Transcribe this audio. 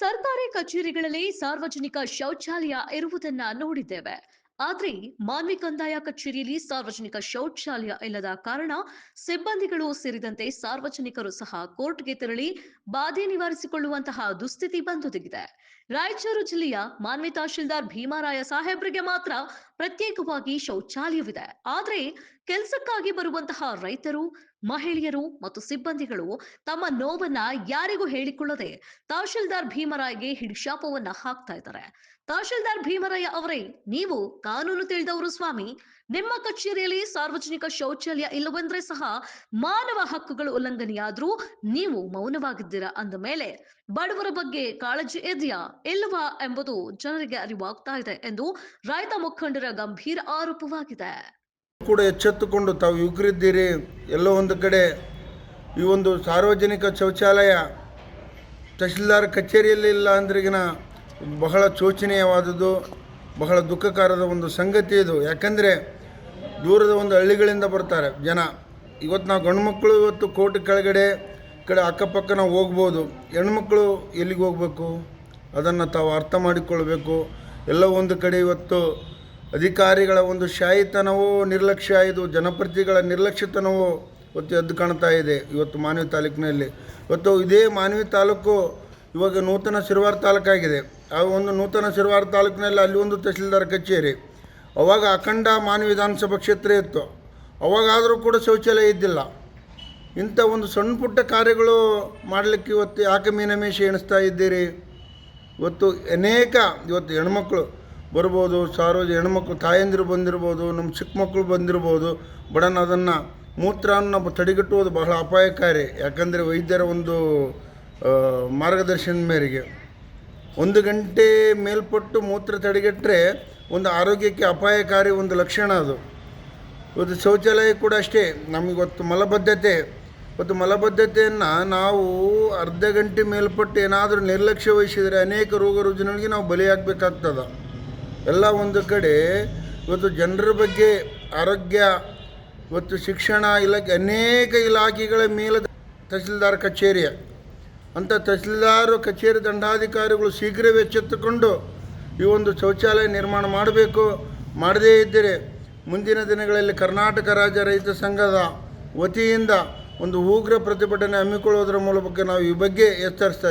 ಸರ್ಕಾರಿ ಕಚೇರಿಗಳಲ್ಲಿ ಸಾರ್ವಜನಿಕ ಶೌಚಾಲಯ ಇರುವುದನ್ನ ನೋಡಿದ್ದೇವೆ. ಆದ್ರೆ ಮಾನ್ವಿ ಕಂದಾಯ ಕಚೇರಿಯಲ್ಲಿ ಸಾರ್ವಜನಿಕ ಶೌಚಾಲಯ ಇಲ್ಲದ ಕಾರಣ ಸಿಬ್ಬಂದಿಗಳು ಸೇರಿದಂತೆ ಸಾರ್ವಜನಿಕರು ಸಹ ಕೋರ್ಟ್ಗೆ ತೆರಳಿ ಬಾಧೆ ನಿವಾರಿಸಿಕೊಳ್ಳುವಂತಹ ದುಸ್ಥಿತಿ ಬಂದೊದಗಿದೆ. ರಾಯಚೂರು ಜಿಲ್ಲೆಯ ಮಾನ್ವಿ ತಹಶೀಲ್ದಾರ್ ಭೀಮಾರಾಯ ಸಾಹೇಬ್ರಿಗೆ ಮಾತ್ರ ಪ್ರತ್ಯೇಕವಾಗಿ ಶೌಚಾಲಯವಿದೆ. ಆದ್ರೆ ಕೆಲಸಕ್ಕಾಗಿ ಬರುವಂತಹ ರೈತರು, ಮಹಿಳೆಯರು ಮತ್ತು ಸಿಬ್ಬಂದಿಗಳು ತಮ್ಮ ನೋವನ್ನ ಯಾರಿಗೂ ಹೇಳಿಕೊಳ್ಳದೆ ತಹಶೀಲ್ದಾರ್ ಭೀಮರಾಯ್ಗೆ ಹಿಡಿಶಾಪವನ್ನ ಹಾಕ್ತಾ ಇದ್ದಾರೆ. ತಹಶೀಲ್ದಾರ್ ಭೀಮರಾಯ ಅವರೇ, ನೀವು ಕಾನೂನು ತಿಳಿದವರು ಸ್ವಾಮಿ. ನಿಮ್ಮ ಕಚೇರಿಯಲ್ಲಿ ಸಾರ್ವಜನಿಕ ಶೌಚಾಲಯ ಇಲ್ಲವೆಂದ್ರೆ ಸಹ ಮಾನವ ಹಕ್ಕುಗಳು ಉಲ್ಲಂಘನೆಯಾದ್ರೂ ನೀವು ಮೌನವಾಗಿದ್ದೀರಾ ಅಂದ ಮೇಲೆ ಬಡವರ ಬಗ್ಗೆ ಕಾಳಜಿ ಇದೆಯಾ ಇಲ್ಲವಾ ಎಂಬುದು ಜನರಿಗೆ ಅರಿವಾಗ್ತಾ ಇದೆ ಎಂದು ರೈತ ಮುಖಂಡರ ಗಂಭೀರ ಆರೋಪವಾಗಿದೆ. ಕೂಡ ಎಚ್ಚೆತ್ತುಕೊಂಡು ತಾವು ಯುವಕರಿದ್ದೀರಿ. ಎಲ್ಲೋ ಒಂದು ಕಡೆ ಈ ಒಂದು ಸಾರ್ವಜನಿಕ ಶೌಚಾಲಯ ತಹಶೀಲ್ದಾರ್ ಕಚೇರಿಯಲ್ಲಿ ಇಲ್ಲ ಅಂದ್ರಿಗಿನ ಬಹಳ ಶೋಚನೀಯವಾದದ್ದು, ಬಹಳ ದುಃಖಕರದ ಒಂದು ಸಂಗತಿ ಇದು. ಯಾಕಂದರೆ ದೂರದ ಒಂದು ಹಳ್ಳಿಗಳಿಂದ ಬರ್ತಾರೆ ಜನ. ಇವತ್ತು ನಾವು ಗಂಡು ಮಕ್ಕಳು ಇವತ್ತು ಕೋರ್ಟ್ ಕೆಳಗಡೆ ಕಡೆ ಅಕ್ಕಪಕ್ಕ ನಾವು ಹೋಗ್ಬೋದು. ಹೆಣ್ಮಕ್ಳು ಎಲ್ಲಿಗೆ ಹೋಗಬೇಕು ಅದನ್ನು ತಾವು ಅರ್ಥ ಮಾಡಿಕೊಳ್ಬೇಕು. ಎಲ್ಲ ಒಂದು ಕಡೆ ಇವತ್ತು ಅಧಿಕಾರಿಗಳ ಒಂದು ಶಾಯಿತನವೋ ನಿರ್ಲಕ್ಷ್ಯ, ಇದು ಜನಪ್ರತಿನಿಧಿಗಳ ನಿರ್ಲಕ್ಷ್ಯತನವೋ ಇವತ್ತು ಎದ್ದು ಕಾಣ್ತಾ ಇದೆ. ಇವತ್ತು ಮಾನ್ವಿ ತಾಲೂಕಿನಲ್ಲಿ ಇವತ್ತು ಇದೇ ಮಾನ್ವಿ ತಾಲೂಕು ಇವಾಗ ನೂತನ ಸಿರವಾರ ತಾಲೂಕಾಗಿದೆ. ಆ ಒಂದು ನೂತನ ಸಿರವಾರ ತಾಲೂಕಿನಲ್ಲಿ ಅಲ್ಲಿ ಒಂದು ತಹಶೀಲ್ದಾರ್ ಕಚೇರಿ, ಅವಾಗ ಅಖಂಡ ಮಾನ್ವಿ ವಿಧಾನಸಭಾ ಕ್ಷೇತ್ರ ಇತ್ತು. ಅವಾಗಾದರೂ ಕೂಡ ಶೌಚಾಲಯ ಇದ್ದಿಲ್ಲ. ಇಂಥ ಒಂದು ಸಣ್ಣ ಪುಟ್ಟ ಕಾರ್ಯಗಳು ಮಾಡಲಿಕ್ಕೆ ಇವತ್ತು ಯಾಕೆ ಮೀನಮೇಷ ಎಣಿಸ್ತಾ ಇದ್ದೀರಿ? ಇವತ್ತು ಇವತ್ತು ಹೆಣ್ಮಕ್ಳು ಬರ್ಬೋದು, ಹೆಣ್ಮಕ್ಳು ತಾಯಂದಿರು ಬಂದಿರ್ಬೋದು, ನಮ್ಮ ಚಿಕ್ಕ ಮಕ್ಕಳು ಬಂದಿರ್ಬೋದು. ಬಡನ್ ಅದನ್ನು ಮೂತ್ರವನ್ನು ತಡೆಗಟ್ಟುವುದು ಬಹಳ ಅಪಾಯಕಾರಿ. ಯಾಕಂದರೆ ವೈದ್ಯರ ಒಂದು ಮಾರ್ಗದರ್ಶನದ ಮೇರೆಗೆ 1 ಗಂಟೆ ಮೇಲ್ಪಟ್ಟು ಮೂತ್ರ ತಡೆಗಟ್ಟರೆ ಒಂದು ಆರೋಗ್ಯಕ್ಕೆ ಅಪಾಯಕಾರಿ ಒಂದು ಲಕ್ಷಣ ಅದು. ಇವತ್ತು ಶೌಚಾಲಯ ಕೂಡ ಅಷ್ಟೇ. ನಮಗಿವತ್ತು ಮಲಬದ್ಧತೆಯನ್ನು ನಾವು ಅರ್ಧ ಗಂಟೆ ಮೇಲ್ಪಟ್ಟು ಏನಾದರೂ ನಿರ್ಲಕ್ಷ್ಯ ವಹಿಸಿದರೆ ಅನೇಕ ರೋಗ ರುಜಿನಗಳಿಗೆ ನಾವು ಬಲಿಯಾಗಬೇಕಾಗ್ತದೆ. ಎಲ್ಲ ಒಂದು ಕಡೆ ಇವತ್ತು ಜನರ ಬಗ್ಗೆ ಆರೋಗ್ಯ, ಇವತ್ತು ಶಿಕ್ಷಣ ಇಲಾಖೆ, ಅನೇಕ ಇಲಾಖೆಗಳ ಮೇಲೆ ತಹಶೀಲ್ದಾರ್ ಕಚೇರಿಯ ಅಂಥ ತಹಶೀಲ್ದಾರ್ ಕಚೇರಿ ದಂಡಾಧಿಕಾರಿಗಳು ಶೀಘ್ರವೇ ಎಚ್ಚೆತ್ತುಕೊಂಡು ಈ ಒಂದು ಶೌಚಾಲಯ ನಿರ್ಮಾಣ ಮಾಡಬೇಕು. ಮಾಡದೇ ಇದ್ದರೆ ಮುಂದಿನ ದಿನಗಳಲ್ಲಿ ಕರ್ನಾಟಕ ರಾಜ್ಯ ರೈತ ಸಂಘದ ವತಿಯಿಂದ ಒಂದು ಉಗ್ರ ಪ್ರತಿಭಟನೆ ಹಮ್ಮಿಕೊಳ್ಳುವುದರ ಮೂಲಕ ನಾವು ಈ ಬಗ್ಗೆ ಎಚ್ಚರಿಸ್ತಾ